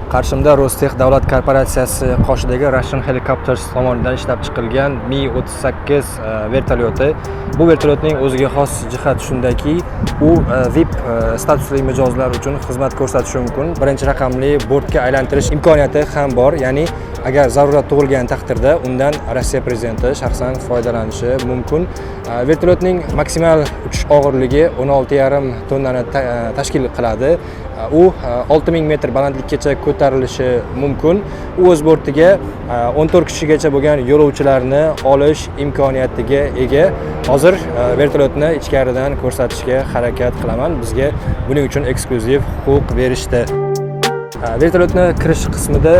Qarshimda Rostex davlat korporatsiyasi qoshidagi Russian Helicopters tomonidan ishlab chiqilgan Mi-38 vertolyoti. Bu vertolyotning o'ziga xos jihati shundaki, u VIP statusli mijozlar uchun xizmat ko'rsatishi mumkin. Birinchi raqamli bortga aylantirish imkoniyati ham bor, ya'ni agar zarurat tug'ilgan taqdirda undan Rossiya prezidenti shaxsan foydalanishi mumkin. Vertolyotning maksimal uchish og'irligi 16,5 tonnani tashkil qiladi. U 6000 metr balandlikkacha ko'tarilishi mumkin. U o'z bortiga 14 kishigacha bo'lgan yo'lovchilarni olish imkoniyatiga ega. Hozir vertolyotni ichkaridan ko'rsatishga harakat qilaman. Bizga buning uchun eksklyuziv huquq berishdi. Vertolyotni kirish qismida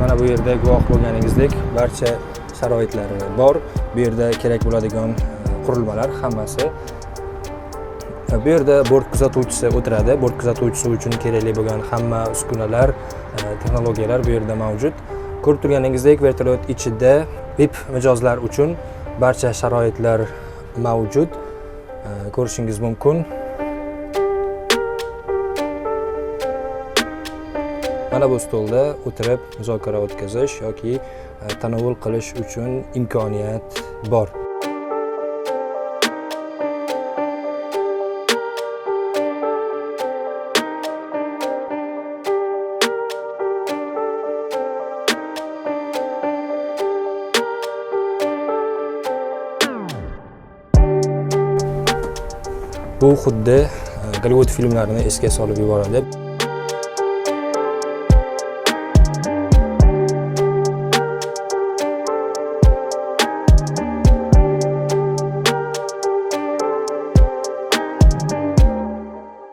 mana bu yerda guvoh bo'lganingizdek barcha sharoitlari bor. Bu yerda kerak bo'ladigan qurilmalar hammasi. Bu yerda bort kuzatuvchisi o'tiradi. Bort kuzatuvchisi uchun kerakli bo'lgan hamma uskunalar, texnologiyalar bu yerda mavjud. Ko'rib turganingizdek, vertolyot ichida VIP mijozlar uchun barcha sharoitlar mavjud. Ko'rishingiz mumkin. Mana bu stolda o'tirib muzokara o'tkazish yoki tanovul qilish uchun imkoniyat bor. Bu xuddi Gollivud filmlarini esga solib yuboradi.